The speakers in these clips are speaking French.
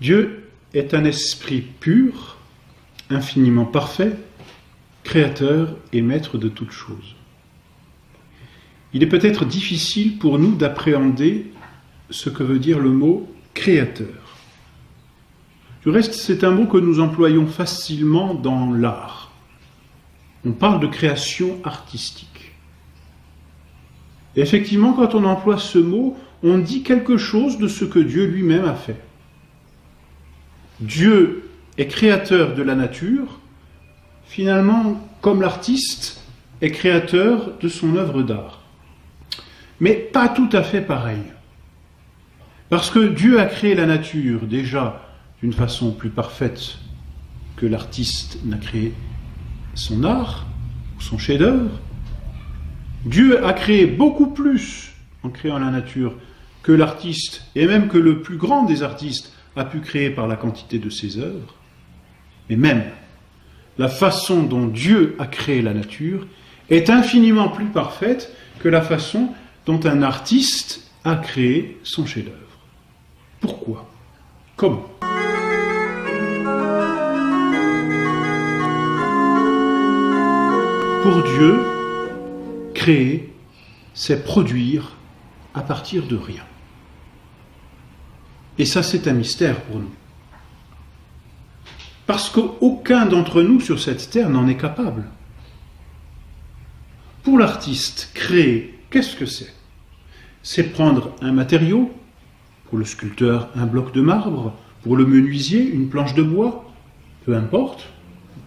Dieu est un esprit pur, infiniment parfait, créateur et maître de toutes choses. Il est peut-être difficile pour nous d'appréhender ce que veut dire le mot créateur. Du reste, c'est un mot que nous employons facilement dans l'art. On parle de création artistique. Et effectivement, quand on emploie ce mot, on dit quelque chose de ce que Dieu lui-même a fait. Dieu est créateur de la nature, finalement, comme l'artiste est créateur de son œuvre d'art. Mais pas tout à fait pareil. Parce que Dieu a créé la nature déjà d'une façon plus parfaite que l'artiste n'a créé son art, ou son chef-d'œuvre. Dieu a créé beaucoup plus en créant la nature que l'artiste, et même que le plus grand des artistes a pu créer par la quantité de ses œuvres. Mais même, la façon dont Dieu a créé la nature est infiniment plus parfaite que la façon dont un artiste a créé son chef-d'œuvre. Pourquoi ? Comment ? Pour Dieu, créer, c'est produire à partir de rien. Et ça, c'est un mystère pour nous. Parce qu'aucun d'entre nous sur cette terre n'en est capable. Pour l'artiste, créer, qu'est-ce que c'est ? C'est prendre un matériau, pour le sculpteur, un bloc de marbre, pour le menuisier, une planche de bois, peu importe.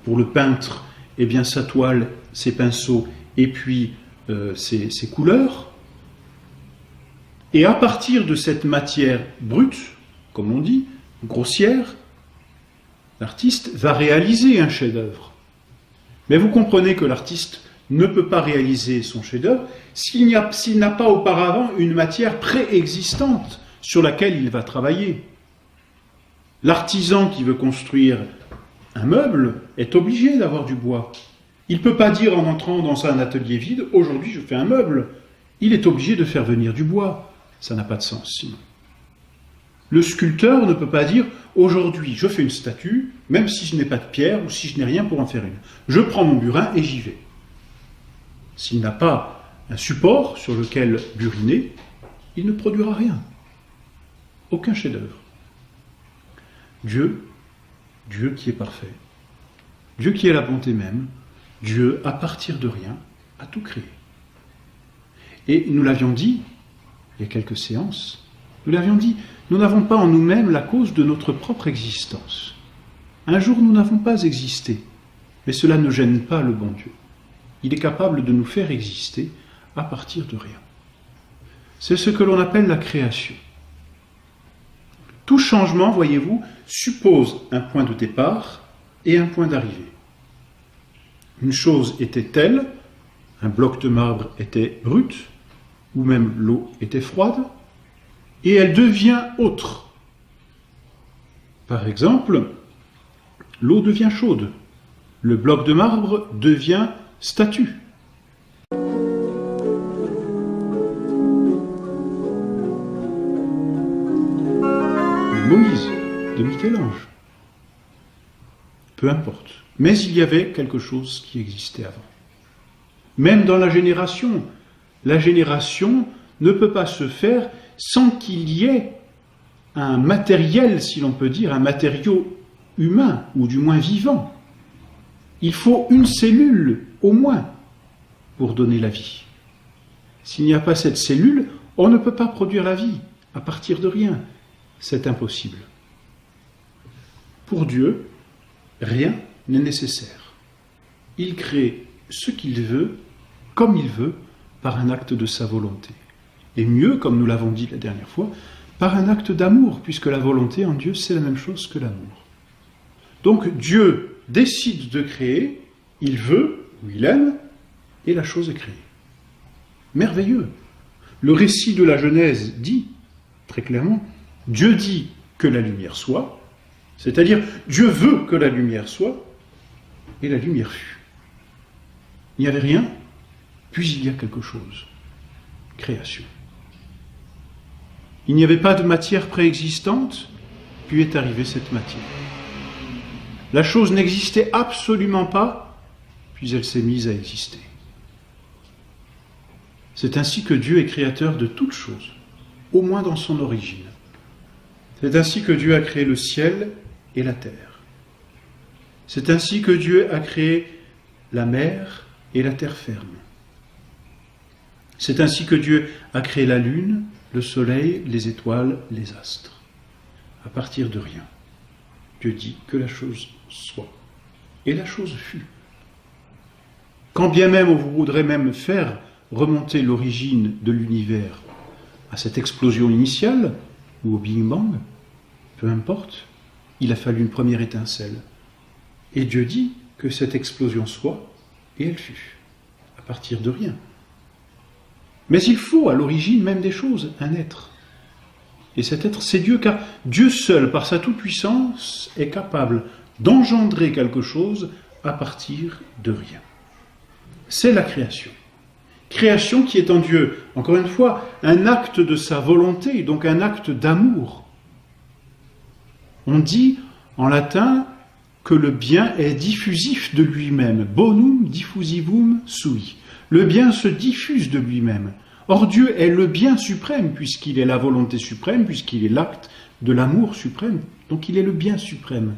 Pour le peintre, eh bien, sa toile, ses pinceaux, et puis ses couleurs. Et à partir de cette matière brute, comme on dit, grossière, l'artiste va réaliser un chef-d'œuvre. Mais vous comprenez que l'artiste ne peut pas réaliser son chef-d'œuvre s'il n'a pas auparavant une matière préexistante sur laquelle il va travailler. L'artisan qui veut construire un meuble est obligé d'avoir du bois. Il ne peut pas dire en entrant dans un atelier vide « aujourd'hui je fais un meuble ». Il est obligé de faire venir du bois. Ça n'a pas de sens sinon. Le sculpteur ne peut pas dire « aujourd'hui je fais une statue, même si je n'ai pas de pierre ou si je n'ai rien pour en faire une. Je prends mon burin et j'y vais ». S'il n'a pas un support sur lequel buriner, il ne produira rien. Aucun chef-d'œuvre. Dieu qui est parfait, Dieu qui est la bonté même, Dieu, à partir de rien, a tout créé. Et nous l'avions dit, il y a quelques séances, nous l'avions dit, nous n'avons pas en nous-mêmes la cause de notre propre existence. Un jour, nous n'avons pas existé, mais cela ne gêne pas le bon Dieu. Il est capable de nous faire exister à partir de rien. C'est ce que l'on appelle la création. Tout changement, voyez-vous, suppose un point de départ et un point d'arrivée. Une chose était telle, un bloc de marbre était brut, ou même l'eau était froide, et elle devient autre. Par exemple, l'eau devient chaude, le bloc de marbre devient statue. Moïse, de Michel-Ange. Peu importe. Mais il y avait quelque chose qui existait avant. Même dans la génération ne peut pas se faire sans qu'il y ait un matériel, si l'on peut dire, un matériau humain, ou du moins vivant. Il faut une cellule, au moins, pour donner la vie. S'il n'y a pas cette cellule, on ne peut pas produire la vie, à partir de rien. C'est impossible. Pour Dieu, rien n'est nécessaire. Il crée ce qu'il veut, comme il veut, par un acte de sa volonté. Et mieux, comme nous l'avons dit la dernière fois, par un acte d'amour, puisque la volonté en Dieu, c'est la même chose que l'amour. Donc Dieu décide de créer, il veut, ou il aime, et la chose est créée. Merveilleux. Le récit de la Genèse dit, très clairement, Dieu dit que la lumière soit, c'est-à-dire Dieu veut que la lumière soit, et la lumière fut. Il n'y avait rien, puis il y a quelque chose. Création. Il n'y avait pas de matière préexistante, puis est arrivée cette matière. La chose n'existait absolument pas, puis elle s'est mise à exister. C'est ainsi que Dieu est créateur de toutes choses, au moins dans son origine. C'est ainsi que Dieu a créé le ciel et la terre. C'est ainsi que Dieu a créé la mer et la terre ferme. C'est ainsi que Dieu a créé la lune, le soleil, les étoiles, les astres. À partir de rien, Dieu dit que la chose soit. Et la chose fut. Quand bien même on voudrait même faire remonter l'origine de l'univers à cette explosion initiale, ou au Big Bang, peu importe, il a fallu une première étincelle. Et Dieu dit que cette explosion soit, et elle fut, à partir de rien. Mais il faut à l'origine même des choses un être. Et cet être, c'est Dieu, car Dieu seul, par sa toute-puissance, est capable d'engendrer quelque chose à partir de rien. C'est la création. Création qui est en Dieu, encore une fois, un acte de sa volonté, donc un acte d'amour. On dit en latin que le bien est diffusif de lui-même. Bonum diffusivum sui. Le bien se diffuse de lui-même. Or Dieu est le bien suprême, puisqu'il est la volonté suprême, puisqu'il est l'acte de l'amour suprême. Donc il est le bien suprême.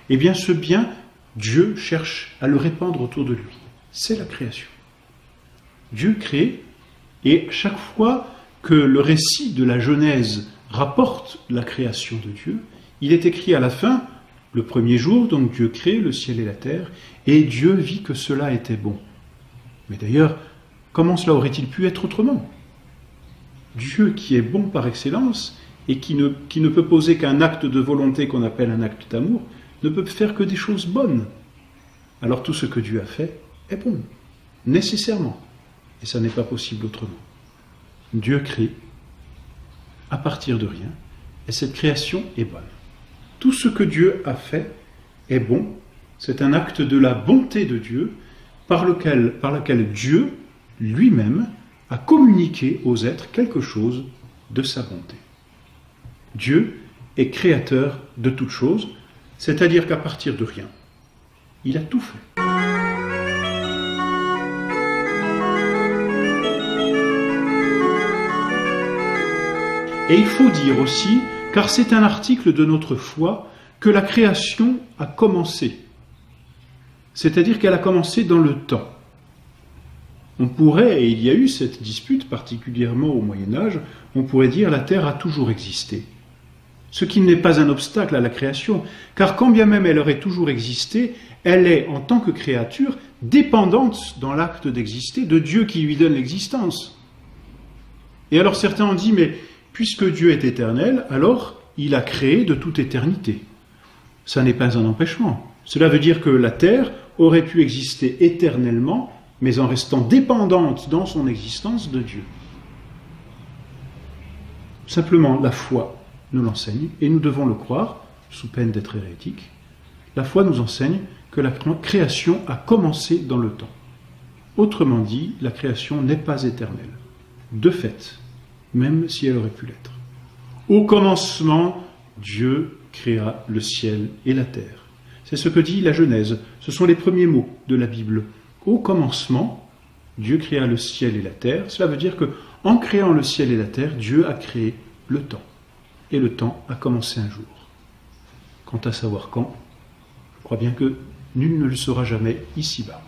Eh bien ce bien, Dieu cherche à le répandre autour de lui. C'est la création. Dieu crée, et chaque fois que le récit de la Genèse rapporte la création de Dieu, il est écrit à la fin, le premier jour, donc Dieu crée le ciel et la terre, et Dieu vit que cela était bon. Mais d'ailleurs, comment cela aurait-il pu être autrement ? Dieu qui est bon par excellence, et qui ne peut poser qu'un acte de volonté qu'on appelle un acte d'amour, ne peut faire que des choses bonnes. Alors tout ce que Dieu a fait est bon, nécessairement. Et ça n'est pas possible autrement. Dieu crée à partir de rien, et cette création est bonne. Tout ce que Dieu a fait est bon, c'est un acte de la bonté de Dieu, par lequel Dieu lui-même a communiqué aux êtres quelque chose de sa bonté. Dieu est créateur de toutes choses, c'est-à-dire qu'à partir de rien, il a tout fait. Et il faut dire aussi, car c'est un article de notre foi, que la création a commencé. C'est-à-dire qu'elle a commencé dans le temps. On pourrait, et il y a eu cette dispute particulièrement au Moyen-Âge, on pourrait dire la Terre a toujours existé. Ce qui n'est pas un obstacle à la création, car quand bien même elle aurait toujours existé, elle est, en tant que créature, dépendante dans l'acte d'exister de Dieu qui lui donne l'existence. Et alors certains ont dit, mais puisque Dieu est éternel, alors il a créé de toute éternité. Ça n'est pas un empêchement. Cela veut dire que la Terre aurait pu exister éternellement, mais en restant dépendante dans son existence de Dieu. Simplement, la foi nous l'enseigne, et nous devons le croire, sous peine d'être hérétique. La foi nous enseigne que la création a commencé dans le temps. Autrement dit, la création n'est pas éternelle. De fait, même si elle aurait pu l'être. Au commencement, Dieu créa le ciel et la terre. C'est ce que dit la Genèse. Ce sont les premiers mots de la Bible. Au commencement, Dieu créa le ciel et la terre. Cela veut dire que, en créant le ciel et la terre, Dieu a créé le temps. Et le temps a commencé un jour. Quant à savoir quand, je crois bien que nul ne le saura jamais ici-bas.